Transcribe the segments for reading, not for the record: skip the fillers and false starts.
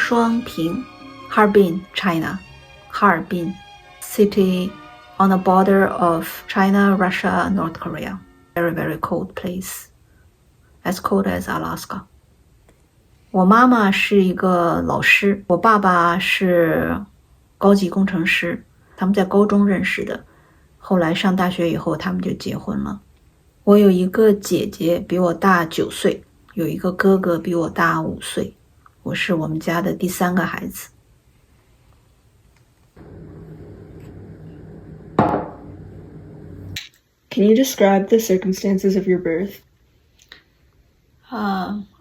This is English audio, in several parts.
双平 Harbin, China. Harbin, city on the border of China, Russia, North Korea. Very, very cold place. As cold as Alaska. 我妈妈是一个老师，我爸爸是高级工程师，他们在高中认识的，后来上大学以后他们就结婚了。我有一个姐姐比我大9岁，有一个哥哥比我大5岁，我是我们家的第3个孩子。Can you describe the circumstances of your birth?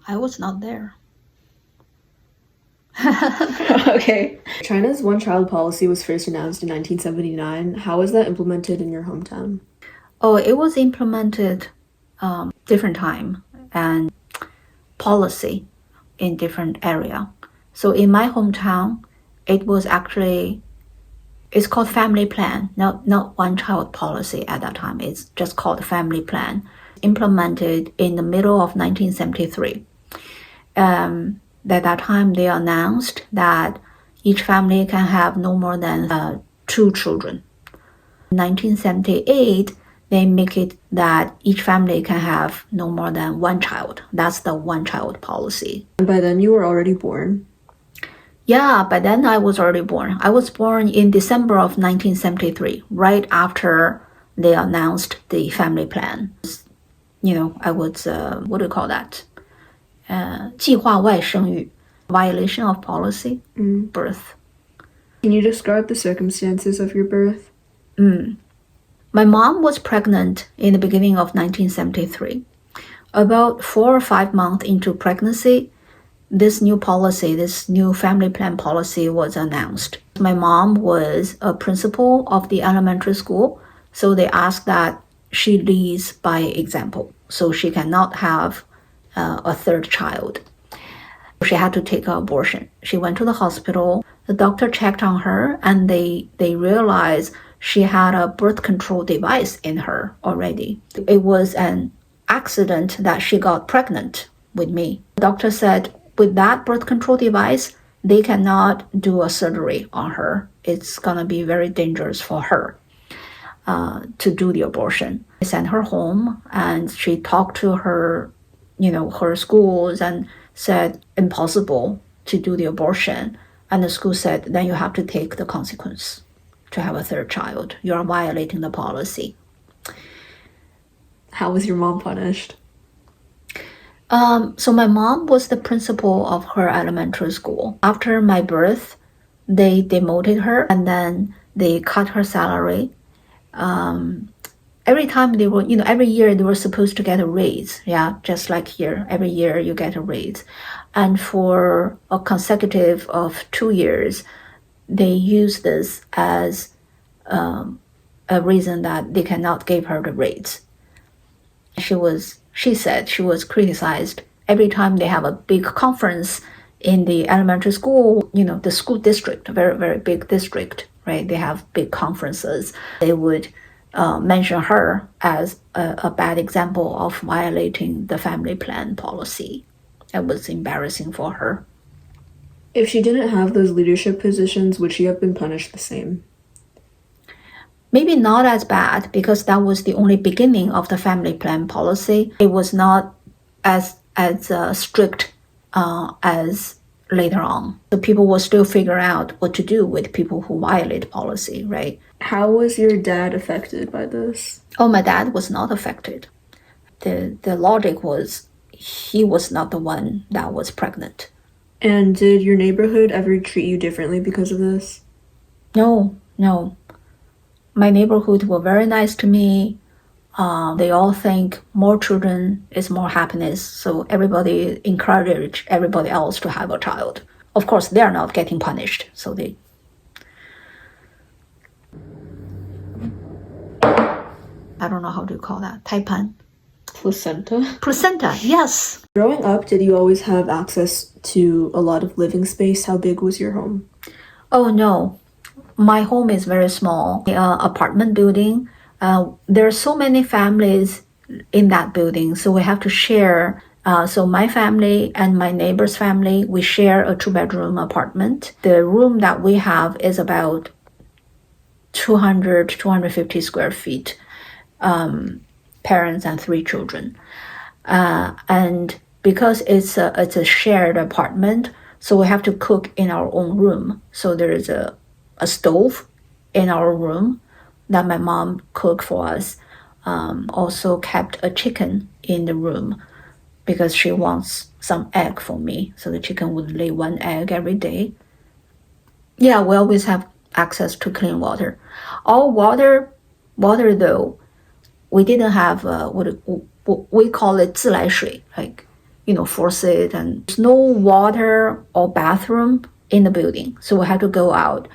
I was not there. Okay. China's one-child policy was first announced in 1979. How was that implemented in your hometown? Oh, it was implemented different time and policy in different area. So in my hometown, it was actually, it's called family plan, not one-child policy at that time. It's just called family plan, implemented in the middle of 1973. At that time, they announced that each family can have no more than 2 children. In 1978, they make it that each family can have no more than 1 child. That's the one-child policy. And by then you were already born? Yeah, by then I was already born. I was born in December of 1973, right after they announced the family plan. You know, I was, what do you call that? 计划外生育, violation of policy, birth. Can you describe the circumstances of your birth? My mom was pregnant in the beginning of 1973. About 4 or 5 months into pregnancy, this new policy, this new family plan policy was announced. My mom was a principal of the elementary school, so they asked that she leads by example, so she cannot have a 3rd child. She had to take an abortion. She went to the hospital. The doctor checked on her, and they realized she had a birth control device in her already. It was an accident that she got pregnant with me. The doctor said, with that birth control device, they cannot do a surgery on her. It's gonna be very dangerous for her to do the abortion. They sent her home, and she talked to her her schools and said impossible to do the abortion. And the school said, then you have to take the consequence to have a 3rd child. You are violating the policy. How was your mom punished? So my mom was the principal of her elementary school. After my birth, they demoted her and then they cut her salary. Every time they were, every year they were supposed to get a raise. Yeah, just like here, every year you get a raise. And for a consecutive of 2 years, they use this as a reason that they cannot give her the raise. She said she was criticized every time they have a big conference in the elementary school, the school district, a very, very big district, right? They have big conferences. They would mention her as a bad example of violating the family plan policy. It was embarrassing for her. If she didn't have those leadership positions, would she have been punished the same? Maybe not as bad, because that was the only beginning of the family plan policy. It was not as strict as later on. So people will still figure out what to do with people who violate policy, right? How was your dad affected by this? Oh, my dad was not affected. The logic was he was not the one that was pregnant. And did your neighborhood ever treat you differently because of this? No. My neighborhood were very nice to me. They all think more children is more happiness, so everybody encourage everybody else to have a child. Of course, they are not getting punished, so they... I don't know how to call that. 胎盘? Placenta? Placenta, yes. Growing up, did you always have access to a lot of living space? How big was your home? Oh, no. My home is very small. Apartment building. There are so many families in that building, so we have to share So my family and my neighbor's family, we share a 2-bedroom apartment. The room that we have is about 250 square feet, parents and 3 children. And because it's a shared apartment, so we have to cook in our own room. So there is a stove in our room that my mom cooked for us. Also kept a chicken in the room because she wants some egg for me. So the chicken would lay 1 egg every day. Yeah, we always have access to clean water. All water though, we didn't have what we call it 自来水, like faucet, and there's no water or bathroom in the building, so we had to go out.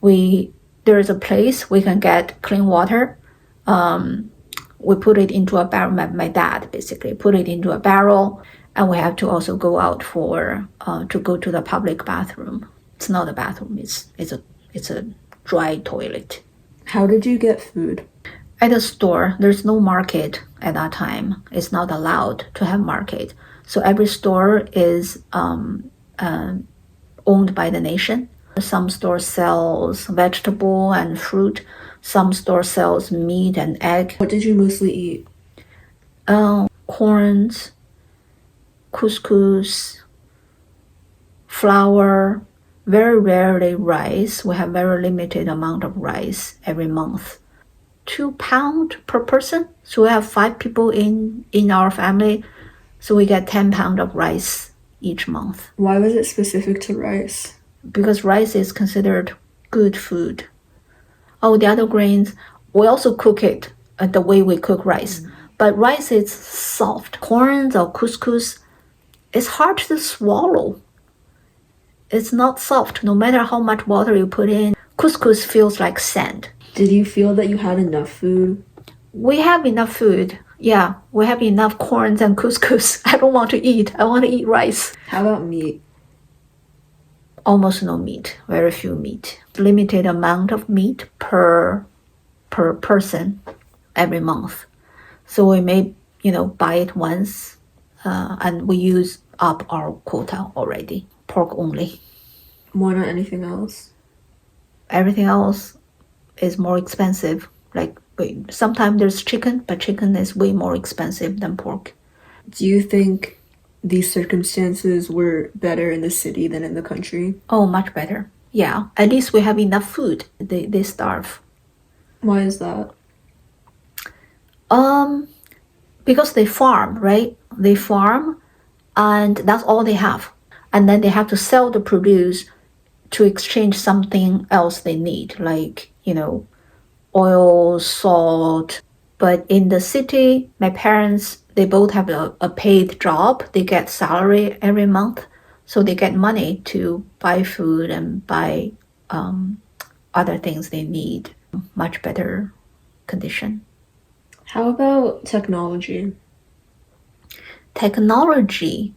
There is a place we can get clean water. We put it into a barrel. My dad basically put it into a barrel, and we have to also go out for to go to the public bathroom. It's not a bathroom. It's a dry toilet. How did you get food? At the store, there's no market at that time. It's not allowed to have market. So every store is owned by the nation. Some store sells vegetable and fruit. Some store sells meat and egg. What did you mostly eat? Corns, couscous, flour, very rarely rice. We have very limited amount of rice every month. £2 per person. So we have 5 people in our family. So we get 10 pounds of rice each month. Why was it specific to rice? Because rice is considered good food. Oh, the other grains, we also cook it the way we cook rice. But rice is soft. Corns or couscous, it's hard to swallow. It's not soft, no matter how much water you put in. Couscous feels like sand. Did you feel that you had enough food? We have enough food. Yeah, we have enough corns and couscous. I don't want to eat. I want to eat rice. How about meat? Almost no meat. Very few meat. Limited amount of meat per person every month. So we may, buy it once, and we use up our quota already. Pork only. Why not anything else? Everything else is more expensive. Like sometimes there's chicken, but chicken is way more expensive than pork. Do you think these circumstances were better in the city than in the country? Oh, much better. Yeah, at least we have enough food. They starve. Why is that? Because they farm, right? They farm, and that's all they have. And then they have to sell the produce to exchange something else they need, like, oil, salt. But in the city, my parents, they both have a paid job. They get salary every month. So they get money to buy food and buy other things they need. Much better condition. How about technology? Technology.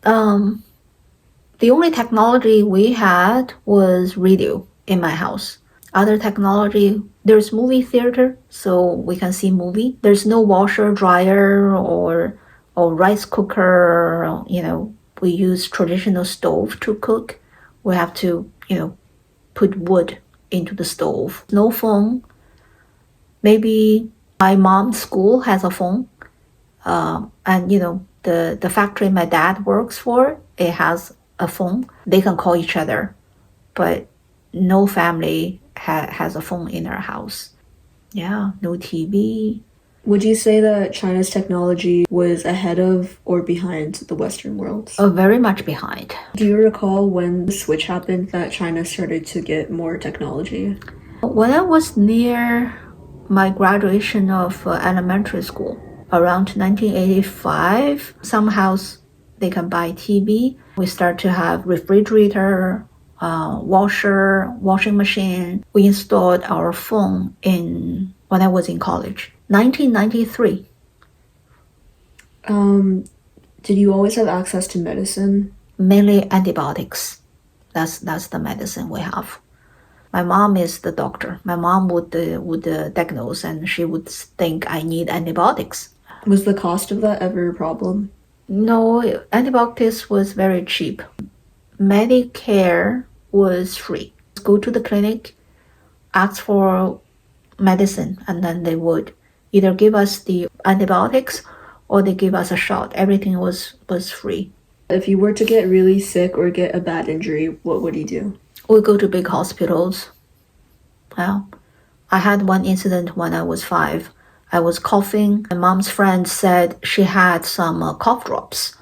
The only technology we had was radio in my house. Other technology, there's movie theater, so we can see movie. There's no washer, dryer, or rice cooker. We use traditional stove to cook. We have to, put wood into the stove. No phone. Maybe my mom's school has a phone. And, the factory my dad works for, it has a phone. They can call each other, but no family has a phone in their house. Yeah, no TV. Would you say that China's technology was ahead of or behind the Western world? Very much behind. Do you recall when the switch happened that China started to get more technology? When I was near my graduation of elementary school, around 1985, some house they can buy TV. We start to have refrigerator, washer, washing machine. We installed our phone when I was in college, 1993. Did you always have access to medicine? Mainly antibiotics. That's the medicine we have. My mom is the doctor. My mom would diagnose, and she would think I need antibiotics. Was the cost of that ever a problem? No, antibiotics was very cheap. Medicare was free. Go to the clinic, ask for medicine, and then they would either give us the antibiotics or they give us a shot. Everything was free. If you were to get really sick or get a bad injury, what would you do? We go to big hospitals. Well, I had one incident when I was 5. I was coughing. My mom's friend said she had some cough drops.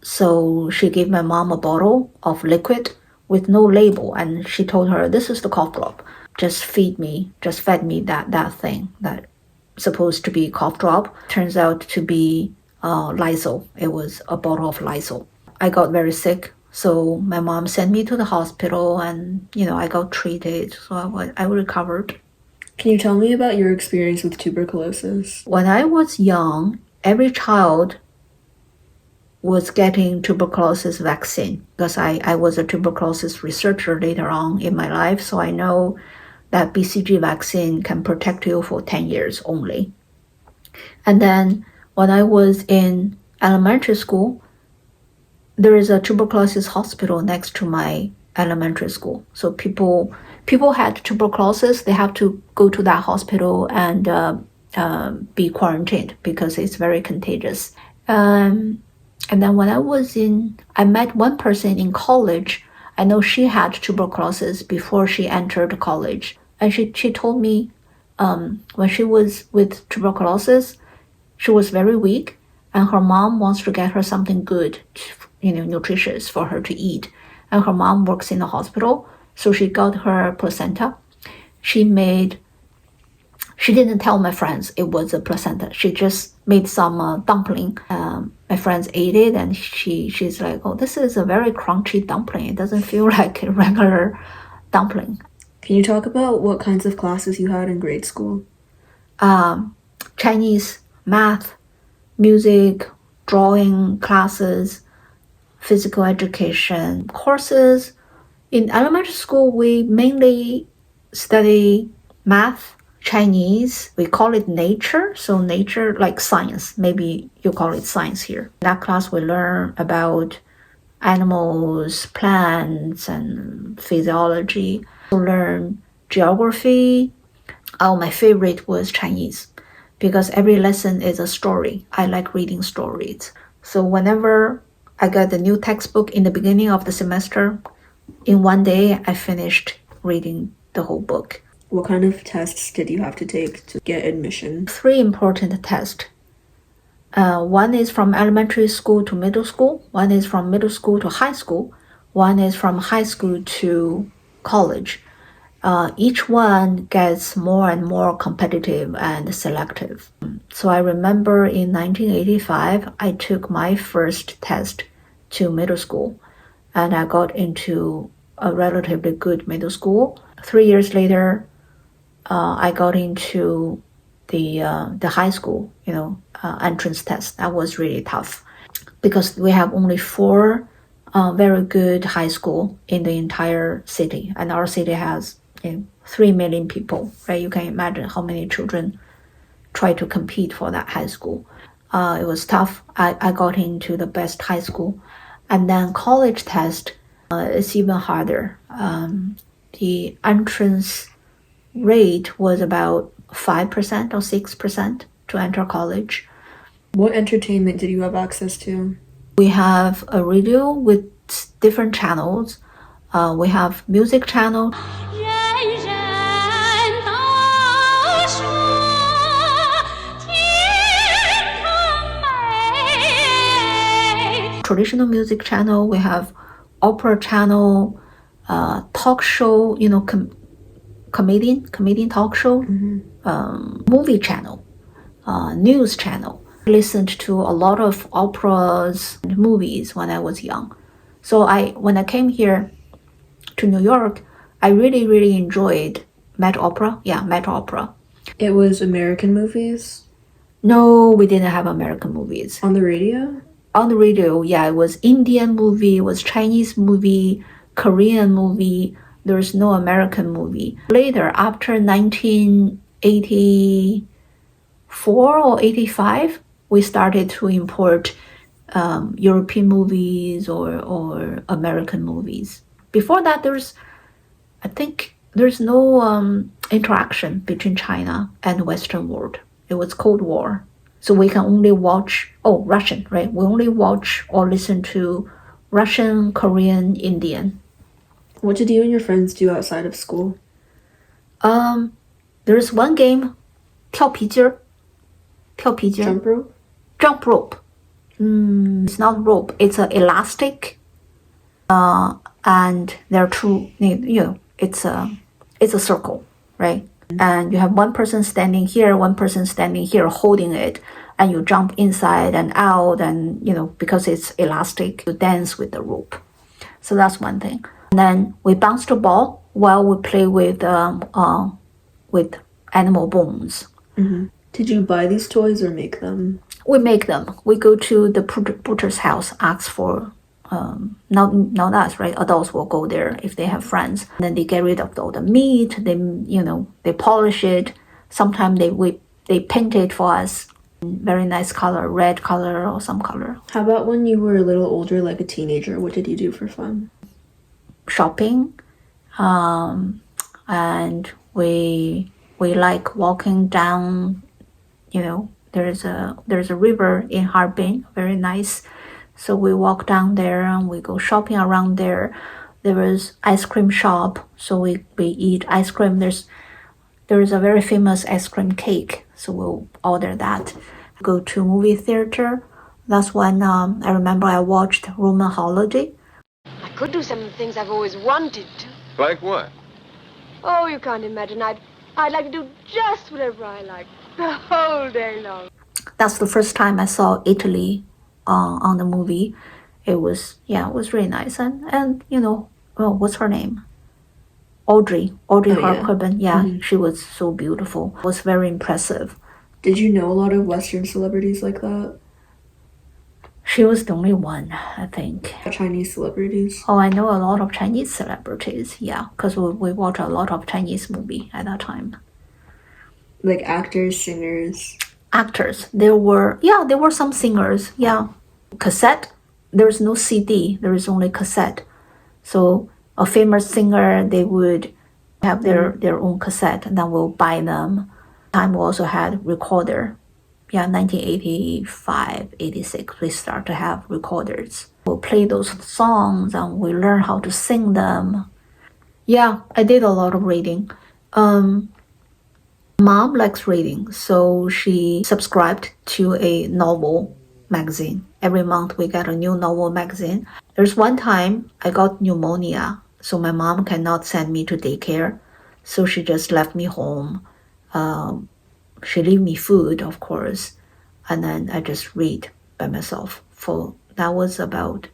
So she gave my mom a bottle of liquid with no label, and she told her, this is the cough drop. Just fed me that thing that supposed to be cough drop. Turns out to be Lysol. It was a bottle of Lysol. I got very sick. So my mom sent me to the hospital and, I got treated. So I recovered. Can you tell me about your experience with tuberculosis? When I was young, every child was getting tuberculosis vaccine because I was a tuberculosis researcher later on in my life. So I know that BCG vaccine can protect you for 10 years only. And then when I was in elementary school, there is a tuberculosis hospital next to my elementary school. So people had tuberculosis, they have to go to that hospital and be quarantined because it's very contagious. And then when I met one person in college. I know she had tuberculosis before she entered college. And she told me when she was with tuberculosis, she was very weak, and her mom wants to get her something good, nutritious for her to eat. And her mom works in the hospital, so she got her placenta. She didn't tell my friends it was a placenta. She just made some dumpling. My friends ate it, and she's like, oh, this is a very crunchy dumpling. It doesn't feel like a regular dumpling. Can you talk about what kinds of classes you had in grade school? Chinese, math, music, drawing classes, physical education courses. In elementary school, we mainly study math, Chinese. We call it nature. So nature, like science. Maybe you call it science here. In that class, we learn about animals, plants, and physiology. We learn geography. Oh, my favorite was Chinese because every lesson is a story. I like reading stories. So whenever I got the new textbook in the beginning of the semester, in one day, I finished reading the whole book. What kind of tests did you have to take to get admission? 3 important tests. One is from elementary school to middle school. One is from middle school to high school. One is from high school to college. Each one gets more and more competitive and selective. So I remember in 1985, I took my first test to middle school, and I got into a relatively good middle school. 3 years later, I got into the high school, entrance test. That was really tough because we have only 4 very good high school in the entire city, and our city has 3 million people, right? You can imagine how many children try to compete for that high school. It was tough. I got into the best high school. And then college test is even harder. The entrance rate was about 5% or 6% to enter college. What entertainment did you have access to? We have a radio with different channels. We have music channel. Traditional music channel. We have opera channel, talk show, comedian talk show, movie channel, news channel. I listened to a lot of operas and movies when I was young. So when I came here to New York, I really, really enjoyed Met Opera. Yeah, Met Opera. It was American movies? No, we didn't have American movies. On the radio? On the radio, yeah, it was Indian movie, it was Chinese movie, Korean movie. There's no American movie. Later, after 1984 or 85, we started to import European movies or American movies. Before that, I think there's no interaction between China and the Western world. It was Cold War. So we can only watch, Russian, right? We only watch or listen to Russian, Korean, Indian. What did you and your friends do outside of school? There's one game, 跳皮筋儿. Jump rope? Jump rope. It's not rope, it's an elastic. And there are two, it's a circle, right? And you have one person standing here, one person standing here holding it, and you jump inside and out, and because it's elastic, you dance with the rope. So that's one thing. And then we bounce the ball while we play with animal bones. Mm-hmm. Did you buy these toys or make them? We make them. We go to the butcher's house, ask for not us, right? Adults will go there if they have friends. And then they get rid of all the meat. They polish it. Sometimes they paint it for us. Very nice color, red color or some color. How about when you were a little older, like a teenager? What did you do for fun? Shopping, and we like walking down. There's a river in Harbin, very nice. So we walk down there and we go shopping around there. There is ice cream shop, so we eat ice cream. There is a very famous ice cream cake, so we'll order that. Go to movie theater. That's when I remember I watched Roman Holiday. I could do some of the things I've always wanted to. Like what? Oh, you can't imagine. I'd like to do just whatever I like the whole day long. That's the first time I saw Italy on the movie. It was really nice. And what's her name? Audrey Hepburn. Yeah, Mm-hmm. She was so beautiful. It was very impressive. Did you know a lot of Western celebrities like that? She was the only one, I think. Chinese celebrities? Oh, I know a lot of Chinese celebrities, yeah, because we watch a lot of Chinese movie at that time. Like actors, singers? Actors. There were some singers, yeah. Cassette, there's no CD, there is only cassette. So a famous singer, they would have their own cassette, and then we'll buy them. Time we also had recorder. Yeah, 1985, 86, we start to have recorders. We'll play those songs and we learn how to sing them. Yeah, I did a lot of reading. Mom likes reading, so she subscribed to a novel magazine. Every month we get a new novel magazine. There's one time I got pneumonia, so my mom cannot send me to daycare, so she just left me home. She leave me food, of course, and then I just read by myself. That was about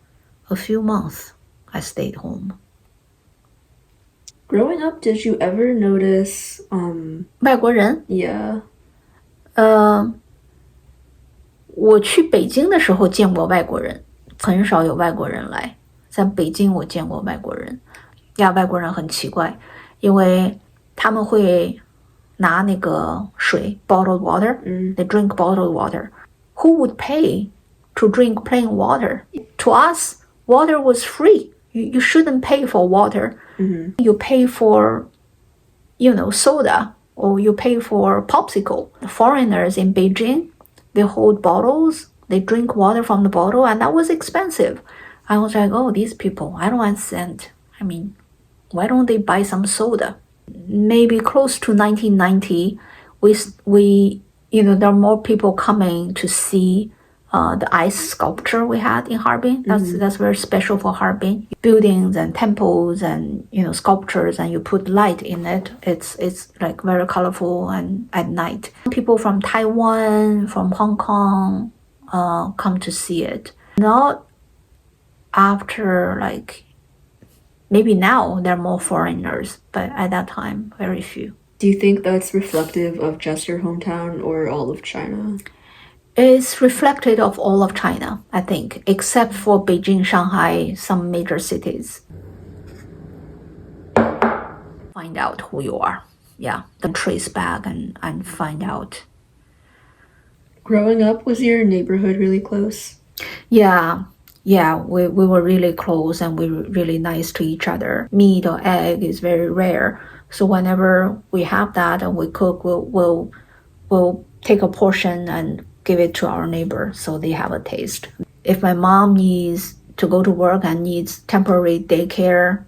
a few months I stayed home. Growing up, did you ever notice, 外国人? Yeah. 我去北京的时候见过外国人，很少有外国人来。在北京我见过外国人，外国人很奇怪，因为他们会拿那个水 bottled water, they drink bottled water. Who would pay to drink plain water? To us, water was free. You shouldn't pay for water. You pay for, soda, or you pay for popsicle. The foreigners in Beijing, they hold bottles, they drink water from the bottle, and that was expensive. I was like, oh, these people, I don't understand. I mean, why don't they buy some soda? Maybe close to 1990, we there are more people coming to see the ice sculpture we had in Harbin. That's very special for Harbin. Buildings and temples and sculptures, and you put light in it. It's like very colorful and at night. People from Taiwan, from Hong Kong, come to see it. Not after maybe now there are more foreigners, but at that time very few. Do you think that's reflective of just your hometown or all of China? It's reflected of all of China, I think, except for Beijing, Shanghai, some major cities. Find out who you are. Yeah, then trace back and find out. Growing up, was your neighborhood really close? Yeah, yeah, we were really close and we were really nice to each other. Meat or egg is very rare. So whenever we have that and we cook, we'll take a portion and give it to our neighbor so they have a taste. If my mom needs to go to work and needs temporary daycare,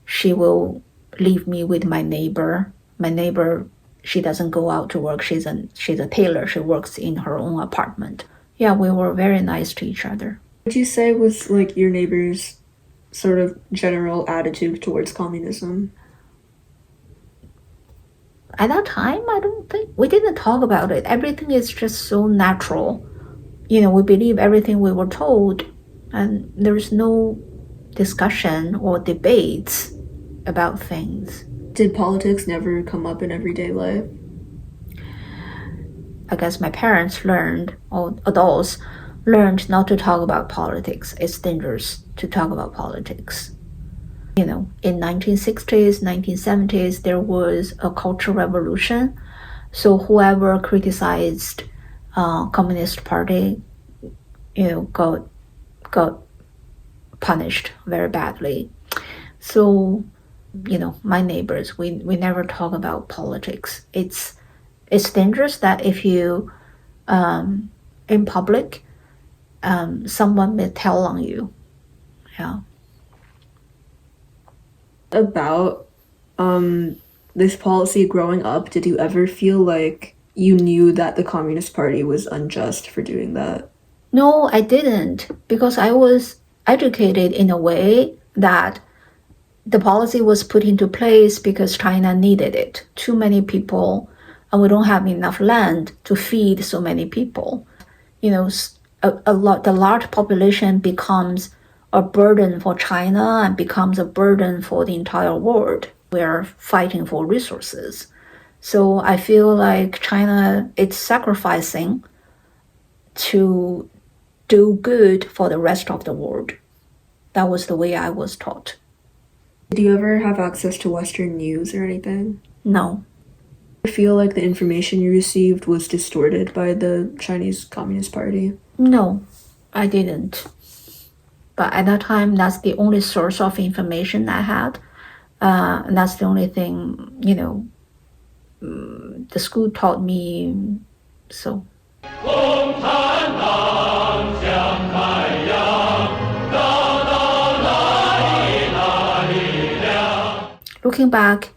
she will leave me with my neighbor. My neighbor, she doesn't go out to work. She's a tailor. She works in her own apartment. Yeah, we were very nice to each other. What would you say was like your neighbor's sort of general attitude towards communism? At that time, I don't think we didn't talk about it. Everything is just so natural. We believe everything we were told, and there's no discussion or debates about things. Did politics never come up in everyday life? I guess my parents learned, or adults learned not to talk about politics. It's dangerous to talk about politics. In 1960s, 1970s, there was a cultural revolution. So whoever criticized Communist Party, got punished very badly. So, my neighbors, we never talk about politics. It's dangerous that if you in public, someone may tell on you. Yeah. About this policy growing up, did you ever feel like you knew that the Communist Party was unjust for doing that? No, I didn't, because I was educated in a way that the policy was put into place because China needed it. Too many people, and we don't have enough land to feed so many people. The large population becomes a burden for China and becomes a burden for the entire world. We are fighting for resources. So I feel like China is sacrificing to do good for the rest of the world. That was the way I was taught. Did you ever have access to Western news or anything? No. I feel like the information you received was distorted by the Chinese Communist Party. No, I didn't. But at that time, that's the only source of information I had. And that's the only thing, the school taught me. So. Looking back,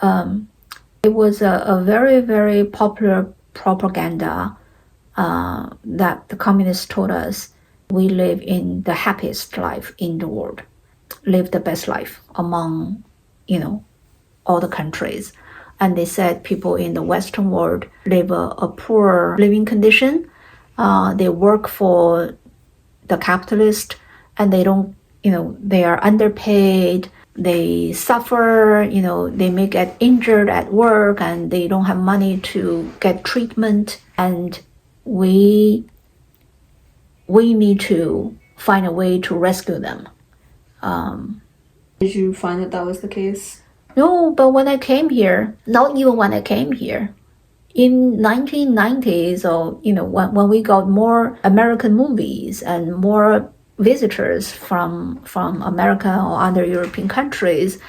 it was a very, very popular propaganda that the communists told us we live in the happiest life in the world, live the best life among, all the countries. And they said people in the Western world live a poor living condition. They work for the capitalist and they don't, they are underpaid. They suffer, they may get injured at work and they don't have money to get treatment. And we need to find a way to rescue them. Did you find that was the case? No, but when I came here, not even when I came here, in 1990s or, when we got more American movies and more visitors from America or other European countries,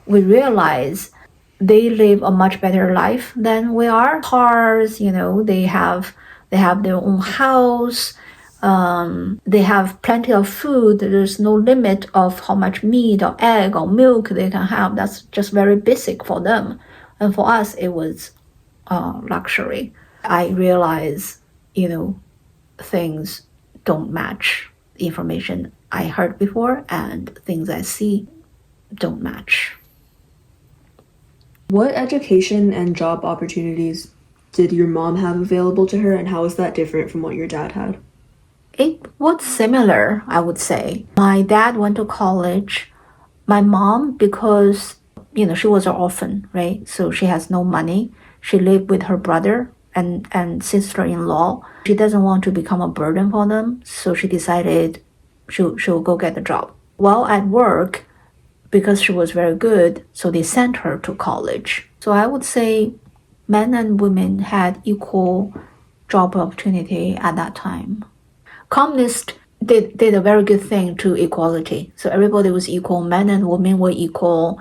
we realize they live a much better life than we are. Cars, they have their own house. They have plenty of food. There's no limit of how much meat or egg or milk they can have. That's just very basic for them. And for us, it was luxury. I realize, things don't match. Information I heard before and things I see don't match. What education and job opportunities did your mom have available to her, and how is that different from what your dad had? It was similar, I would say. My dad went to college. My mom, because, she was an orphan, right? So she has no money. She lived with her brother and sister-in-law. She doesn't want to become a burden for them, so she decided she'll go get a job. While at work, because she was very good, so they sent her to college. So I would say men and women had equal job opportunity at that time. Communists did a very good thing to equality. So everybody was equal. Men and women were equal.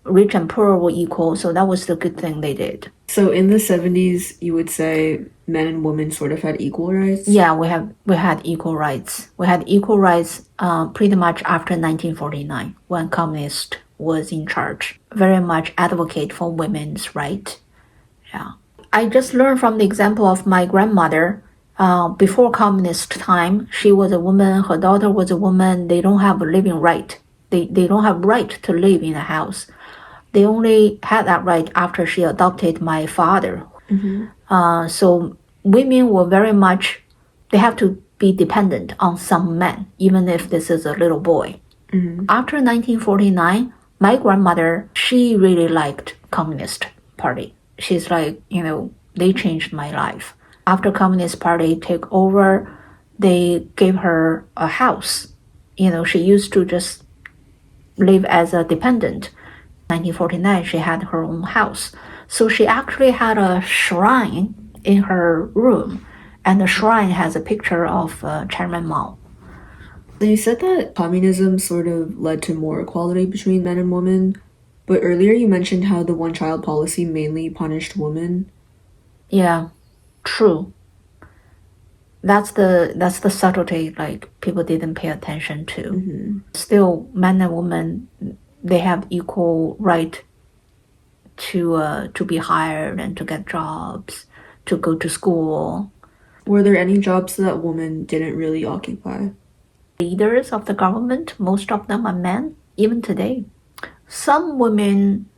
Rich and poor were equal. So that was the good thing they did. So in the 70s, you would say men and women sort of had equal rights? Yeah, we had equal rights. We had equal rights pretty much after 1949 when communist was in charge. Very much advocate for women's right. Yeah. I just learned from the example of my grandmother. Before communist time, she was a woman, her daughter was a woman. They don't have a living right. They don't have right to live in a house. They only had that right after she adopted my father. So women were very much, they have to be dependent on some men, even if this is a little boy. After 1949, my grandmother, she really liked Communist Party. She's like, they changed my life. After Communist Party took over, they gave her a house. She used to just live as a dependent. 1949, she had her own house. So she actually had a shrine in her room, and the shrine has a picture of Chairman Mao. So you said that communism sort of led to more equality between men and women, but earlier you mentioned how the one-child policy mainly punished women. Yeah, true. That's the subtlety, like people didn't pay attention to. Still, men and women, they have equal right to be hired and to get jobs, to go to school. Were there any jobs that women didn't really occupy? Leaders of the government, most of them are men, even today. Some women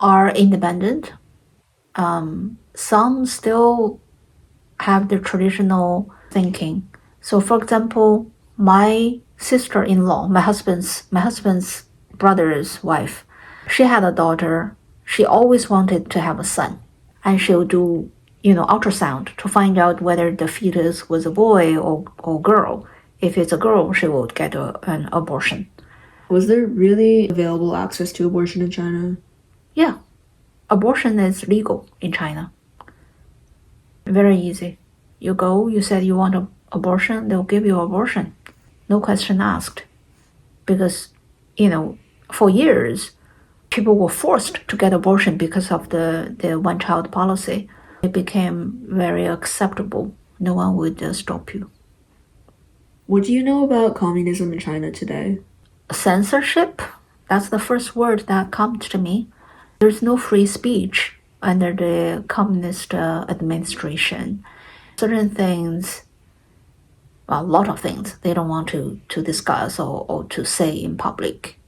are independent. Some still have the traditional thinking. So, for example, my sister-in-law, my husband's brother's wife, she had a daughter. She always wanted to have a son, and she'll do, ultrasound to find out whether the fetus was a boy or girl. If it's a girl, she will get an abortion. Was there really available access to abortion in China? Yeah, abortion is legal in China. Very easy. You go, you said you want an abortion, they'll give you abortion. No question asked. Because, for years, people were forced to get abortion because of the one-child policy. It became very acceptable. No one would stop you. What do you know about communism in China today? Censorship, that's the first word that comes to me. There's no free speech under the communist administration. Certain things, well, a lot of things, they don't want to discuss or to say in public.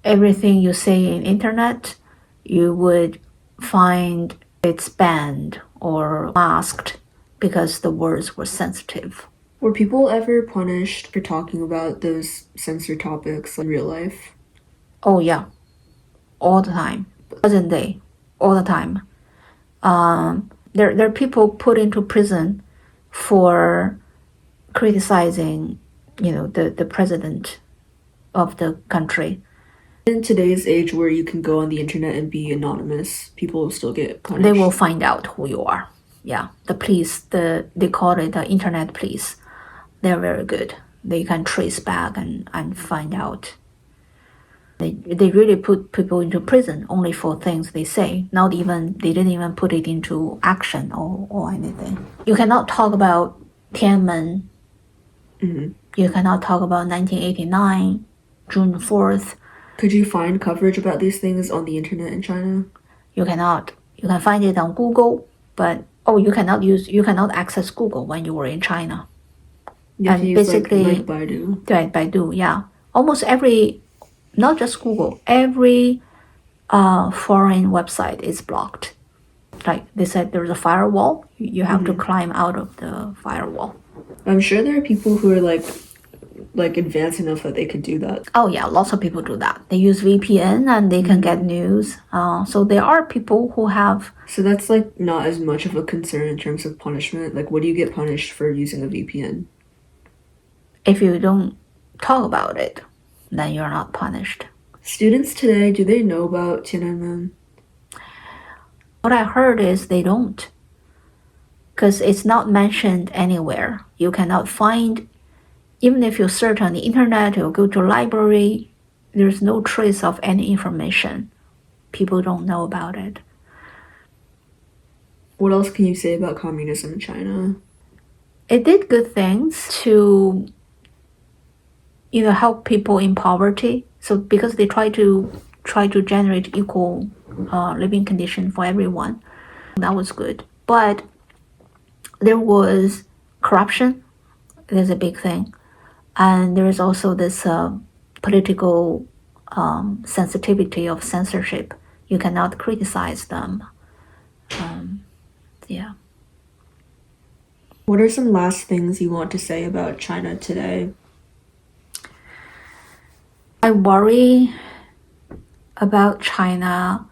Everything you say in internet, you would find it's banned or masked because the words were sensitive. Were people ever punished for talking about those censored topics in real life? Oh yeah, all the time. Present day, all the time. There are people put into prison for criticizing, the president of the country. In today's age where you can go on the internet and be anonymous, people will still get punished. They will find out who you are. Yeah, the police, they call it the internet police. They're very good. They can trace back and find out. They really put people into prison only for things they say. They didn't even put it into action or anything. You cannot talk about Tiananmen. You cannot talk about 1989, June 4th. Could you find coverage about these things on the internet in China? You cannot. You can find it on Google, but you cannot access Google when you were in China. You have to use like Baidu. Right, Baidu, yeah. Almost every, not just Google, every foreign website is blocked. Like they said, there's a firewall. You have to climb out of the firewall. I'm sure there are people who are like advanced enough that they could do that. Oh yeah, lots of people do that. They use VPN and they can get news. So there are people who have. So that's like not as much of a concern in terms of punishment. Like, what do you get punished for using a VPN? If you don't talk about it, then you're not punished. Students today, do they know about Tiananmen? What I heard is they don't. because it's not mentioned anywhere. You cannot find, even if you search on the internet or go to a library, there's no trace of any information. People don't know about it. What else can you say about communism in China? It did good things to, help people in poverty. So because they try to generate equal living condition for everyone, that was good. But there was corruption. There's a big thing, and there is also this political sensitivity of censorship. You cannot criticize them. Yeah. What are some last things you want to say about China today? I worry about China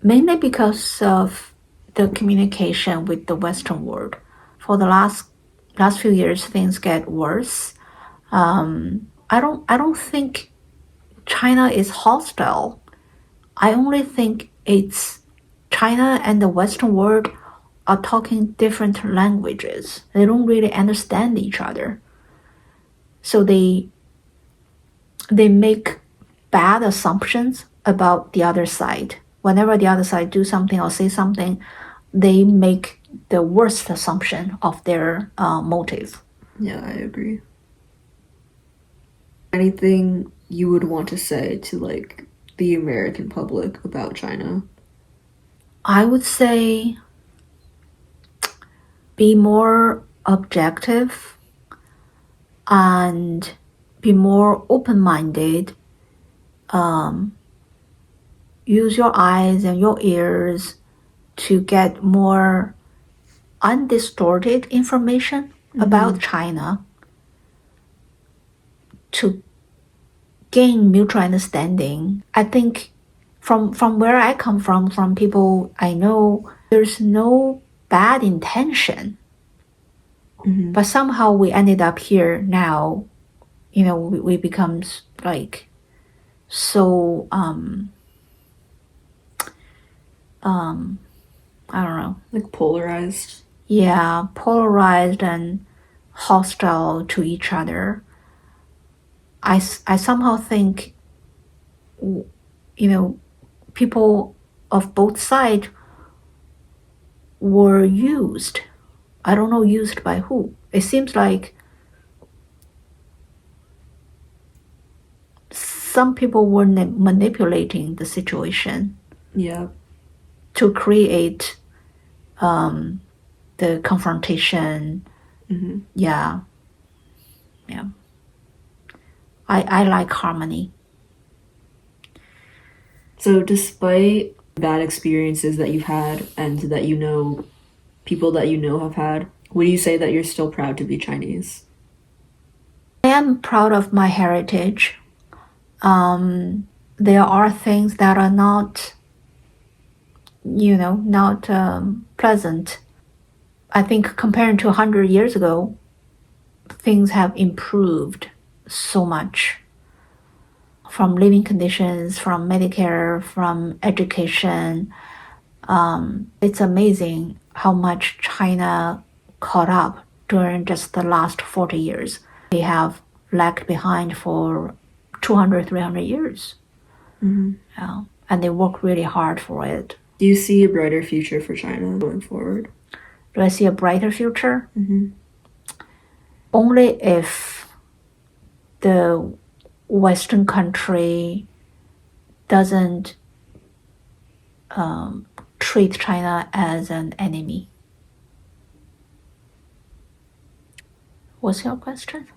mainly because of the communication with the Western world. For the last few years, things get worse. I don't think China is hostile. I only think it's China and the Western world are talking different languages. They don't really understand each other. So they make bad assumptions about the other side. Whenever the other side do something or say something, they make the worst assumption of their motive. Yeah, I agree. Anything you would want to say to like the American public about China? I would say be more objective and be more open-minded. Use your eyes and your ears to get more undistorted information about China, to gain mutual understanding. I think from where I come from people I know, there's no bad intention. But somehow we ended up here now. We become like so I don't know. Like polarized? Yeah, polarized and hostile to each other. I somehow think, people of both sides were used. I don't know used by who. It seems like some people were manipulating the situation. Yeah. To create the confrontation. Yeah. I like harmony. So despite bad experiences that you've had and that people that have had, would you say that you're still proud to be Chinese? I am proud of my heritage. There are things that are not, not pleasant. I think compared to 100 years ago, things have improved so much. From living conditions, from Medicare, from education. It's amazing how much China caught up during just the last 40 years. They have lagged behind for 200, 300 years. Yeah. And they work really hard for it. Do you see a brighter future for China going forward? Do I see a brighter future? Only if the Western country doesn't treat China as an enemy. What's your question?